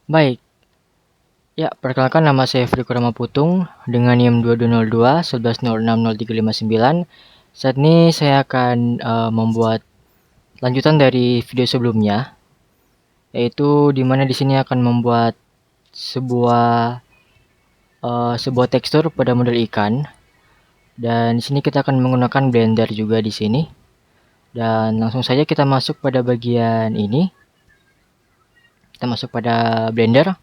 Baik, ya perkenalkan nama saya Friko Ramaputung dengan NIM 2202 11060359. Saat ini saya akan membuat lanjutan dari video sebelumnya, yaitu di mana di sini akan membuat sebuah sebuah tekstur pada model ikan, dan di sini kita akan menggunakan Blender juga di sini. Dan langsung saja kita masuk pada bagian ini. Kita masuk pada Blender.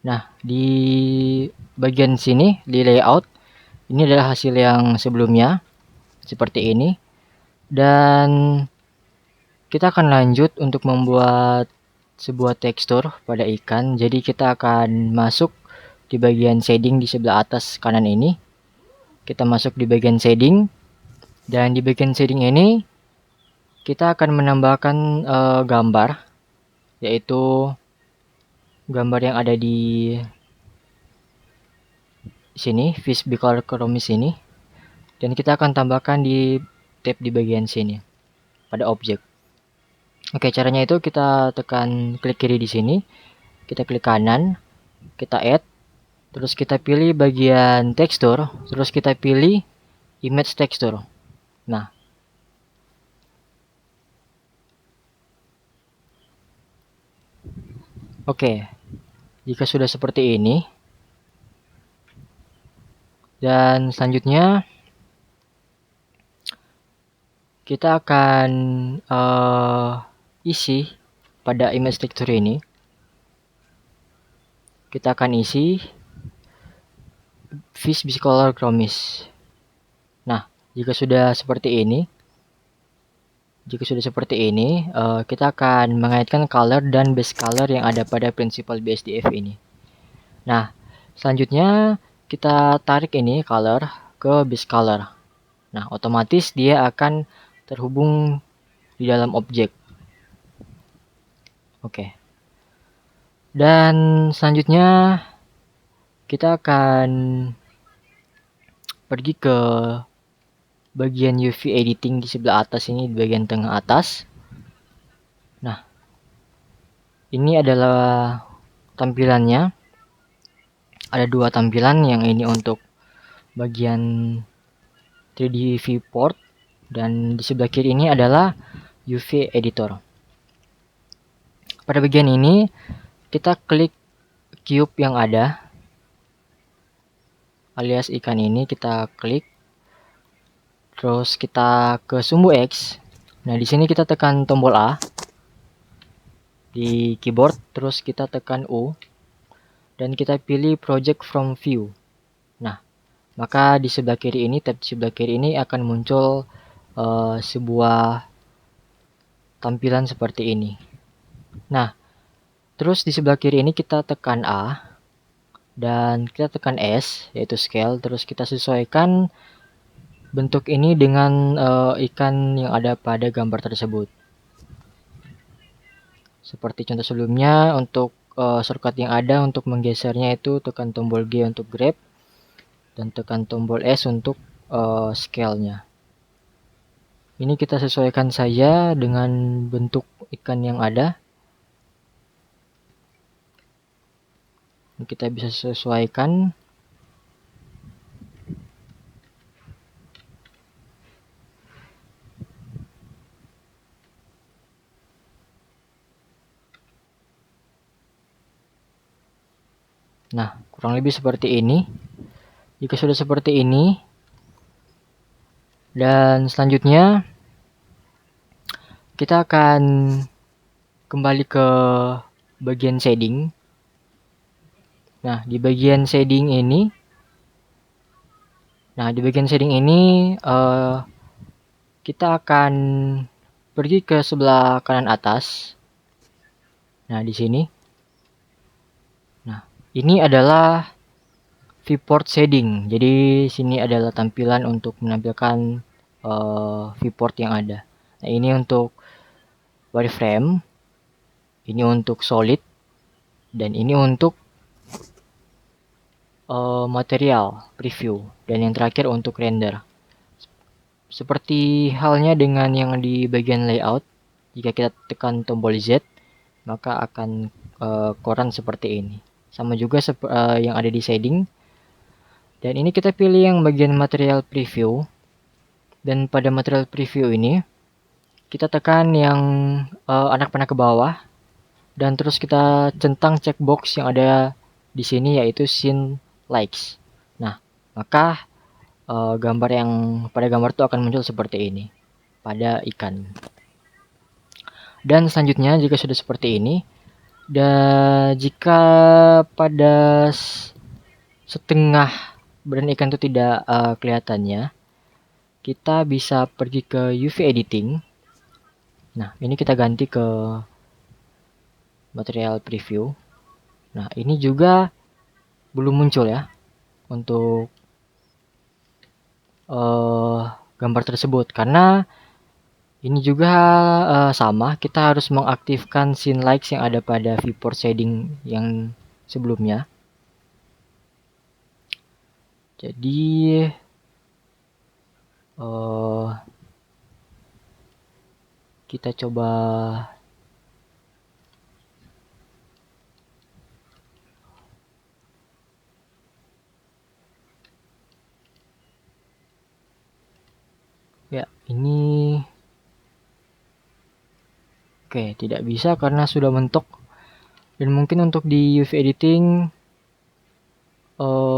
Nah, di bagian sini di layout ini adalah hasil yang sebelumnya seperti ini, dan kita akan lanjut untuk membuat sebuah tekstur pada ikan. Jadi kita akan masuk di bagian shading di sebelah atas kanan ini. Kita masuk di bagian shading, dan di bagian shading ini kita akan menambahkan gambar, yaitu gambar yang ada di sini, fish bicolor chromis ini, dan kita akan tambahkan di tab di bagian sini pada objek. Oke, caranya itu kita tekan klik kiri di sini, kita klik kanan, kita add, terus kita pilih bagian tekstur, terus kita pilih image texture. Nah, oke, jika sudah seperti ini, dan selanjutnya kita akan isi pada image texture ini. Kita akan isi fish bicolor chromis. Nah, jika sudah seperti ini, kita akan mengaitkan color dan base color yang ada pada principal BSDF ini. Nah, selanjutnya kita tarik ini color ke base color. Nah, otomatis dia akan terhubung di dalam objek. Oke. Dan selanjutnya kita akan pergi ke bagian UV editing di sebelah atas ini, di bagian tengah atas. Nah, ini adalah tampilannya. Ada dua tampilan, yang ini untuk bagian 3D viewport, dan di sebelah kiri ini adalah UV editor. Pada bagian ini kita klik cube yang ada, alias ikan ini kita klik, terus kita ke sumbu X. Nah, di sini kita tekan tombol A di keyboard, terus kita tekan U, dan kita pilih project from view. Nah, maka di sebelah kiri ini, tab sebelah kiri ini akan muncul sebuah tampilan seperti ini. Nah, terus di sebelah kiri ini kita tekan A, dan kita tekan S, yaitu scale, terus kita sesuaikan bentuk ini dengan ikan yang ada pada gambar tersebut. Seperti contoh sebelumnya, untuk shortcut yang ada untuk menggesernya itu tekan tombol G untuk grab, dan tekan tombol S untuk scale-nya. Ini kita sesuaikan saja dengan bentuk ikan yang ada. Kita bisa sesuaikan. Nah, kurang lebih seperti ini. Jika sudah seperti ini, dan selanjutnya kita akan kembali ke bagian shading. Nah, di bagian shading ini, kita akan pergi ke sebelah kanan atas. Nah, di sini. Nah, ini adalah viewport shading. Jadi sini adalah tampilan untuk menampilkan viewport yang ada. Nah, ini untuk wireframe, ini untuk solid, dan ini untuk material preview, dan yang terakhir untuk render. Seperti halnya dengan yang di bagian layout, jika kita tekan tombol Z, maka akan koran seperti ini. Sama juga yang ada di shading. Dan ini kita pilih yang bagian material preview. Dan pada material preview ini kita tekan yang anak panah ke bawah dan terus kita centang checkbox yang ada di sini yaitu scene likes. Nah, maka gambar yang pada gambar itu akan muncul seperti ini pada ikan. Dan selanjutnya jika sudah seperti ini, dan jika pada setengah badan ikan itu tidak kelihatannya, kita bisa pergi ke UV editing. Nah, ini kita ganti ke material preview. Nah, ini juga belum muncul ya untuk gambar tersebut karena ini juga sama, kita harus mengaktifkan scene likes yang ada pada viewport shading yang sebelumnya. Jadi kita coba ya, ini oke, tidak bisa karena sudah mentok. Dan mungkin untuk di UV editing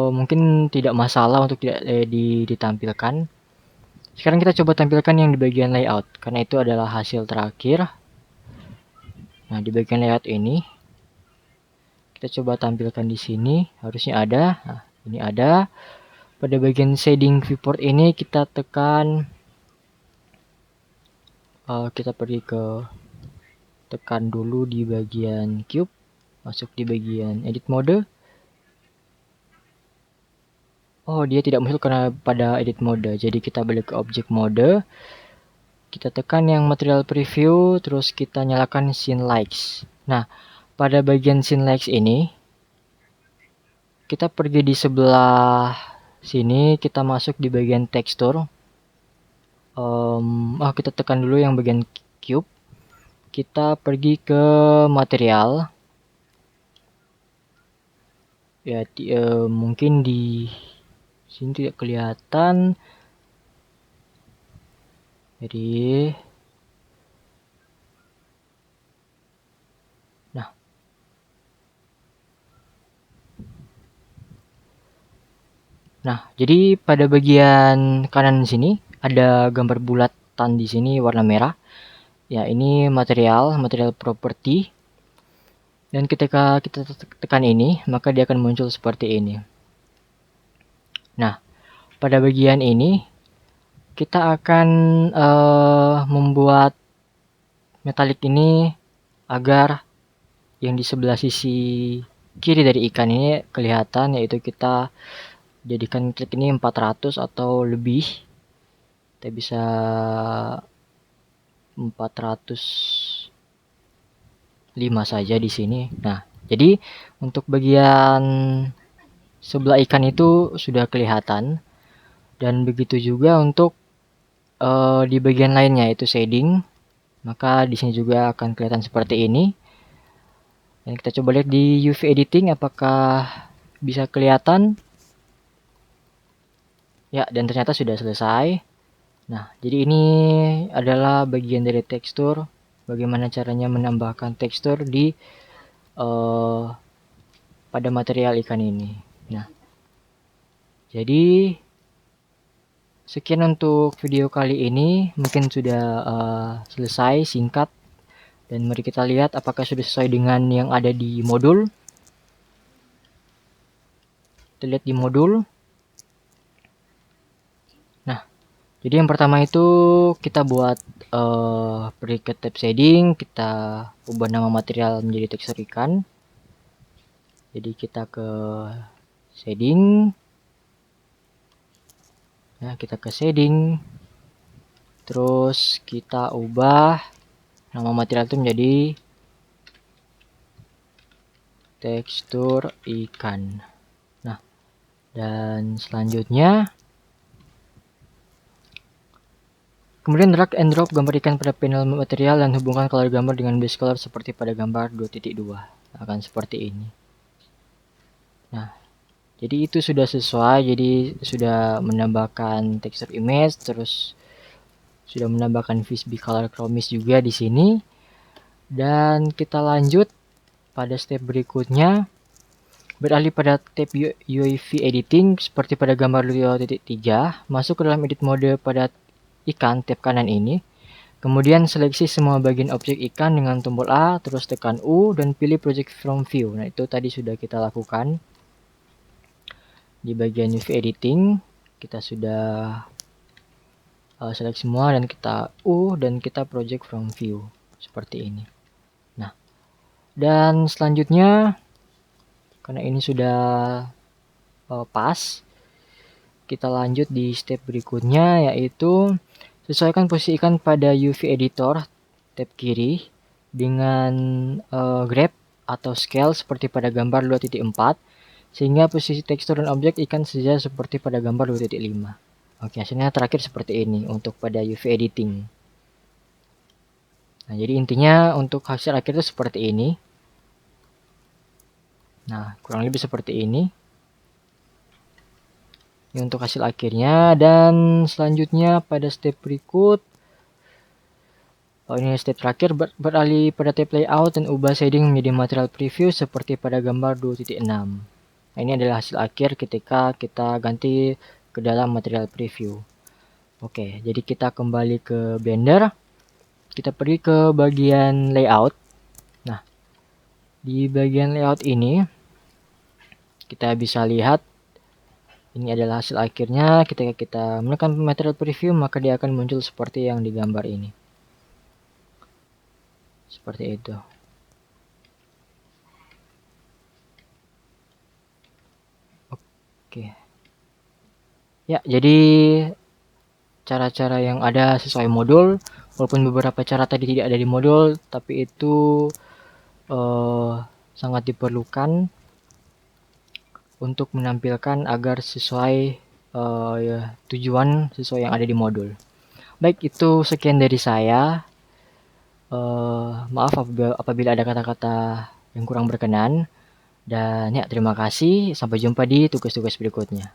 mungkin tidak masalah untuk tidak ditampilkan. Sekarang kita coba tampilkan yang di bagian layout karena itu adalah hasil terakhir. Nah, di bagian layout ini kita coba tampilkan di sini, harusnya ada. Nah, ini ada. Pada bagian shading viewport ini kita tekan, kita pergi ke tekan dulu di bagian cube, masuk di bagian edit mode. Oh, dia tidak muncul karena pada edit mode. Jadi kita balik ke object mode. Kita tekan yang material preview, terus kita nyalakan scene likes. Nah, pada bagian scene likes ini, kita pergi di sebelah sini, kita masuk di bagian tekstur. Kita tekan dulu yang bagian cube. Kita pergi ke material. Ya, mungkin di sini tidak kelihatan. Jadi Nah, jadi pada bagian kanan sini ada gambar bulatan di sini warna merah. Ya, ini material property. Dan ketika kita tekan ini, maka dia akan muncul seperti ini. Nah, pada bagian ini kita akan membuat metalik ini agar yang di sebelah sisi kiri dari ikan ini kelihatan, yaitu kita jadikan klik ini 400 atau lebih. Kita bisa 405 saja di sini. Nah, jadi untuk bagian sebelah ikan itu sudah kelihatan, dan begitu juga untuk di bagian lainnya yaitu shading, maka di sini juga akan kelihatan seperti ini. Dan kita coba lihat di UV editing apakah bisa kelihatan. Ya, dan ternyata sudah selesai. Nah, jadi ini adalah bagian dari tekstur. Bagaimana caranya menambahkan tekstur di pada material ikan ini. Nah, jadi sekian untuk video kali ini. Mungkin sudah selesai, singkat. Dan mari kita lihat apakah sudah sesuai dengan yang ada di modul. Kita lihat di modul. Nah, jadi yang pertama itu kita buat pergi ke tab shading, kita ubah nama material menjadi tekstur ikan. Jadi kita ke shading. Ya, kita ke shading. Terus kita ubah nama material itu menjadi tekstur ikan. Nah, dan selanjutnya kemudian drag and drop gambar ikan pada panel material dan hubungkan color gambar dengan base color seperti pada gambar 2.2. akan seperti ini. Nah, jadi itu sudah sesuai, jadi sudah menambahkan texture image, terus sudah menambahkan Visby color chromis juga di sini. Dan kita lanjut pada step berikutnya, beralih pada tab UEV editing seperti pada gambar 2.3, masuk ke dalam edit mode pada ikan tab kanan ini. Kemudian seleksi semua bagian objek ikan dengan tombol A, terus tekan U dan pilih project from view. Nah, itu tadi sudah kita lakukan. Di bagian UV editing, kita sudah select semua dan kita U dan kita project from view. Seperti ini. Nah, dan selanjutnya, karena ini sudah pas, kita lanjut di step berikutnya, yaitu sesuaikan posisi ikan pada UV editor tab kiri dengan grab atau scale seperti pada gambar 2.4 sehingga posisi tekstur dan objek ikan saja seperti pada gambar 2.5. Oke, hasilnya terakhir seperti ini untuk pada UV editing. Nah, jadi intinya untuk hasil akhir itu seperti ini. Nah, kurang lebih seperti ini. Ini untuk hasil akhirnya, dan selanjutnya pada step berikut, ini step terakhir, beralih pada tab layout dan ubah shading menjadi material preview seperti pada gambar 2.6. Nah, ini adalah hasil akhir ketika kita ganti ke dalam material preview. Oke, jadi kita kembali ke Blender, kita pergi ke bagian layout. Nah, di bagian layout ini kita bisa lihat ini adalah hasil akhirnya. Ketika kita menekan material preview, maka dia akan muncul seperti yang digambar ini. Seperti itu. Oke. Ya, jadi cara-cara yang ada sesuai modul, walaupun beberapa cara tadi tidak ada di modul, tapi itu sangat diperlukan untuk menampilkan agar sesuai ya, tujuan sesuai yang ada di modul. Baik, itu sekian dari saya. Maaf apabila ada kata-kata yang kurang berkenan. Dan ya, terima kasih. Sampai jumpa di tugas-tugas berikutnya.